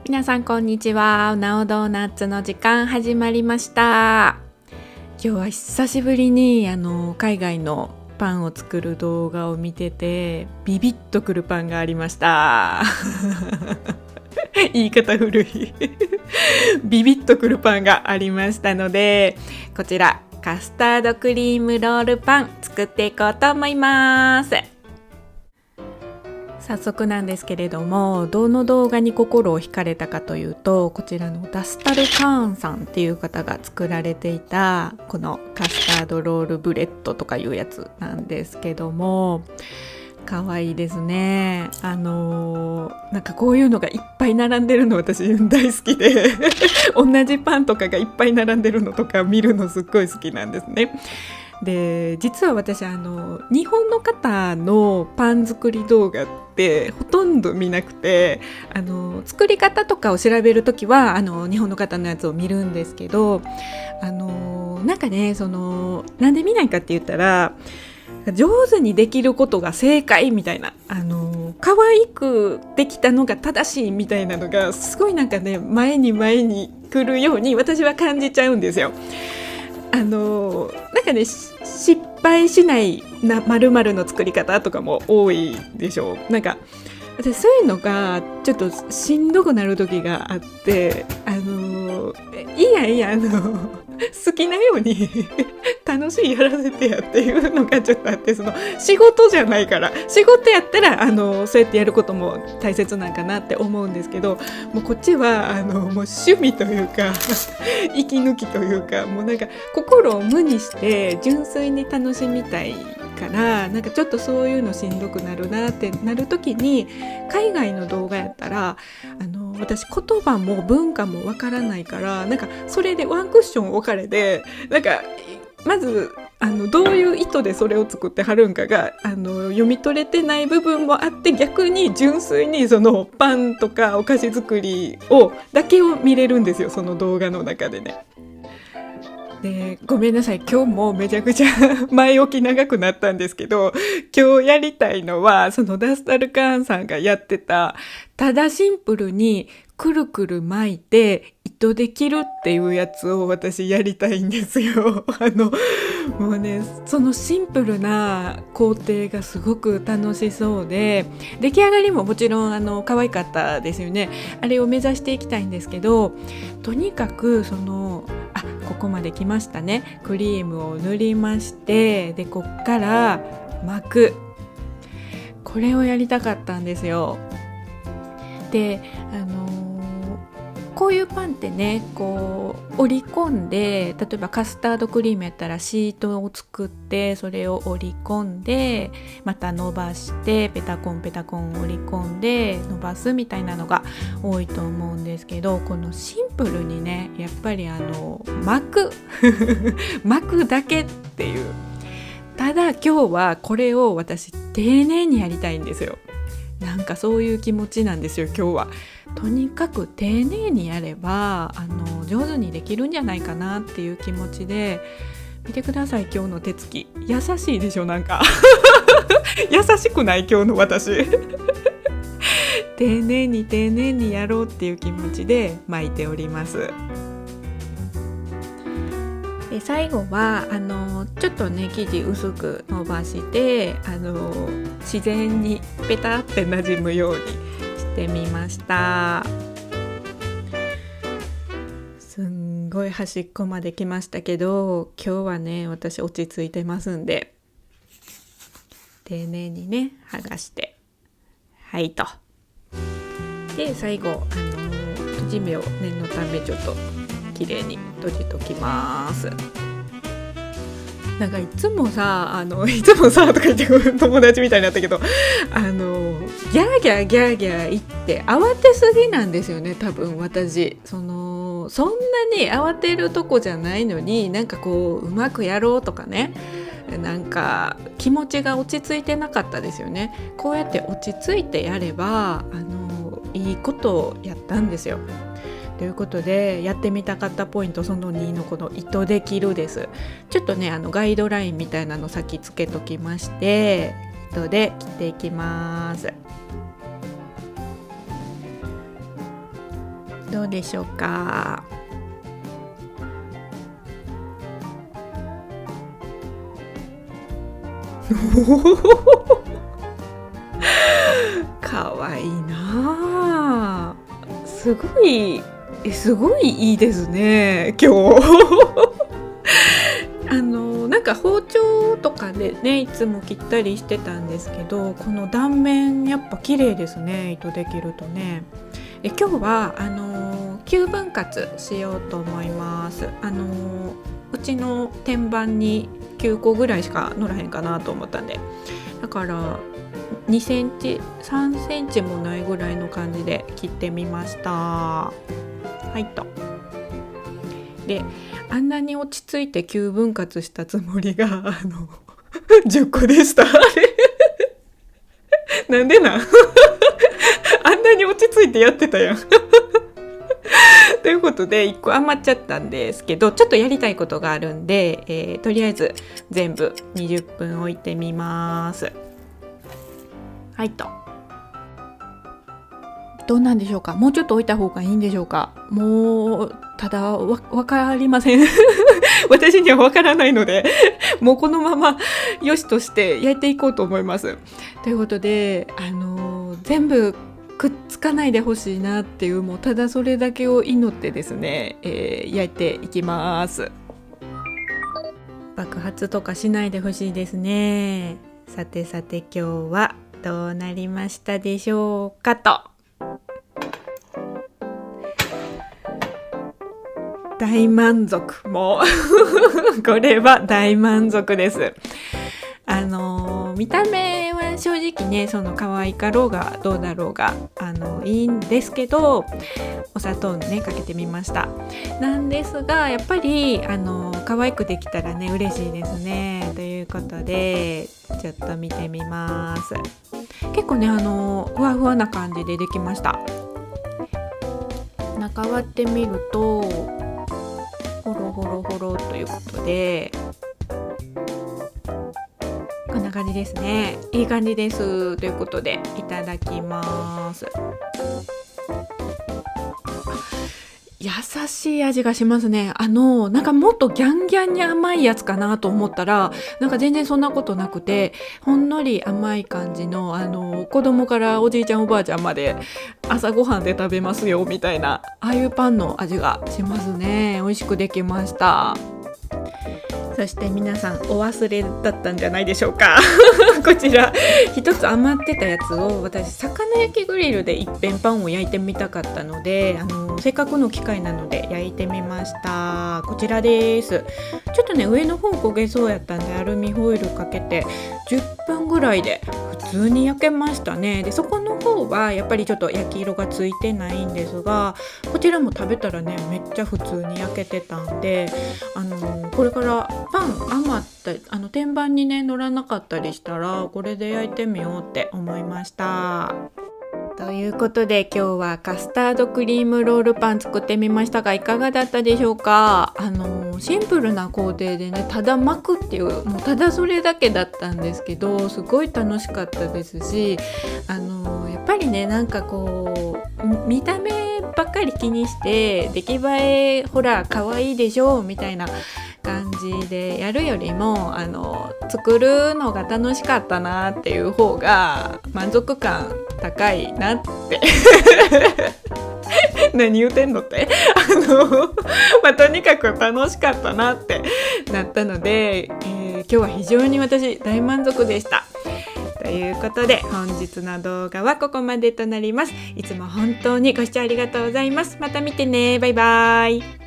皆さんこんにちは。なおドーナツの時間始まりました。今日は久しぶりに海外のパンを作る動画を見ててビビッとくるパンがありました言い方古いビビッとくるパンがありましたので、こちらカスタードクリームロールパン作っていこうと思います。早速なんですけれども、どの動画に心を惹かれたかというと、こちらのダスタル・カーンさんっていう方が作られていたこのカスタードロールブレッドとかいうやつなんですけども、可愛いですね。なんかこういうのがいっぱい並んでるの私大好きで同じパンとかがいっぱい並んでるのとか見るのすっごい好きなんですね。で、実は私日本の方のパン作り動画ってほとんど見なくて、作り方とかを調べるときは日本の方のやつを見るんですけど、なんかね、なんで見ないかって言ったら、上手にできることが正解みたいな、可愛くできたのが正しいみたいなのがすごいなんかね、前に来るように私は感じちゃうんですよ。なんかね、失敗しない〇〇の作り方とかも多いでしょう。なんか私そういうのがちょっとしんどくなる時があって、いや好きなように楽しいやらせてやっていうのがちょっとあって、仕事じゃないから、仕事やったらそうやってやることも大切なんかなって思うんですけど、もうこっちはもう趣味というか息抜きというか、もうなんか心を無にして純粋に楽しみたいから、なんかちょっとそういうのしんどくなるなってなる時に、海外の動画やったら私言葉も文化もわからないから、なんかそれでワンクッション置かれて、なんかまずどういう意図でそれを作ってはるんかが読み取れてない部分もあって、逆に純粋にそのパンとかお菓子作りだけを見れるんですよ、その動画の中でね。で、ごめんなさい、今日もめちゃくちゃ前置き長くなったんですけど、今日やりたいのはそのダスタルカーンさんがやってた、ただシンプルにくるくる巻いて糸で切るっていうやつを私やりたいんですよ。もうね、そのシンプルな工程がすごく楽しそうで、出来上がりももちろん可愛かったですよね。あれを目指していきたいんですけど、とにかくここまで来ましたね。クリームを塗りまして、でこっから巻く、これをやりたかったんですよ。で、こういうパンってね、こう折り込んで、例えばカスタードクリームやったらシートを作って、それを折り込んでまた伸ばして、ペタコン折り込んで伸ばすみたいなのが多いと思うんですけど、このシンプルにね、やっぱり巻く巻くだけっていう。ただ今日はこれを私丁寧にやりたいんですよ。なんかそういう気持ちなんですよ、今日は。とにかく丁寧にやれば上手にできるんじゃないかなっていう気持ちで、見てください、今日の手つき優しいでしょ。なんか優しくない今日の私丁寧にやろうっていう気持ちで巻いております。で、最後はちょっとね、生地薄く伸ばして自然にペタって馴染むようにしてみました。すんごい端っこまで来ましたけど、今日はね、私落ち着いてますんで、丁寧にね剥がして、はいと。で、最後閉じ目を念のためちょっと綺麗に閉じときます。なんかいつもさとか言って友達みたいになったけど、ギャーギャー言って慌てすぎなんですよね、多分私。そんなに慌てるとこじゃないのに、なんかこううまくやろうとかね、なんか気持ちが落ち着いてなかったですよね。こうやって落ち着いてやればいいことをやったんですよ。ということで、やってみたかったポイントその2のこの糸で切るです。ちょっとねガイドラインみたいなの先つけときまして、糸で切っていきます。どうでしょうか。かわいいなあ。すごいいいですね今日。なんか包丁とかでねいつも切ったりしてたんですけど、この断面やっぱ綺麗ですね、糸できるとね。今日は9分割しようと思います。うちの天板に9個ぐらいしか乗らへんかなと思ったんで、だから2センチ3センチもないぐらいの感じで切ってみました。はいと。で、あんなに落ち着いて9分割したつもりが10個でした。あれなんでなんあんなに落ち着いてやってたやん。ということで1個余っちゃったんですけど、ちょっとやりたいことがあるんで、とりあえず全部20分置いてみます。はいと。どうなんでしょうか。もうちょっと置いた方がいいんでしょうか。もうただわかりません。私にはわからないのでもうこのままよしとして焼いていこうと思います。ということで全部くっつかないでほしいなっていう、もうただそれだけを祈ってですね、焼いていきます。爆発とかしないでほしいですね。さてさて今日はどうなりましたでしょうかと。大満足、もうこれは大満足です。見た目は正直ね、その可愛かろうがどうだろうがいいんですけど、お砂糖ねかけてみました。なんですがやっぱり可愛くできたらね嬉しいですね。ということでちょっと見てみます。結構ねふわふわな感じでできました。中割ってみるとホロホロホロということでこんな感じですね。いい感じですということでいただきます。優しい味がしますね。なんかもっとギャンギャンに甘いやつかなと思ったら、なんか全然そんなことなくて、ほんのり甘い感じの子供からおじいちゃんおばあちゃんまで朝ごはんで食べますよみたいな、ああいうパンの味がしますね。美味しくできました。そして皆さんお忘れだったんじゃないでしょうか。こちら一つ余ってたやつを私魚焼きグリルで一遍パンを焼いてみたかったのでせっかくの機会なので焼いてみました。こちらです。ちょっとね上の方焦げそうやったんでアルミホイルかけて10分ぐらいで普通に焼けましたね。でそこの方はやっぱりちょっと焼き色がついてないんですが、こちらも食べたらねめっちゃ普通に焼けてたんでこれからパン余った天板にね乗らなかったりしたらこれで焼いてみようって思いました。ということで今日はカスタードクリームロールパン作ってみましたがいかがだったでしょうか。シンプルな工程でねただ巻くっていうもうただそれだけだったんですけどすごい楽しかったですしやっぱりねなんかこう見た目ばっかり気にして出来栄えほら可愛いでしょみたいな感じでやるよりも作るのが楽しかったなっていう方が満足感高いなって何言うてんのってとにかく楽しかったなってなったので、今日は非常に私大満足でした。ということで本日の動画はここまでとなります。いつも本当にご視聴ありがとうございます。また見てね。バイバイ。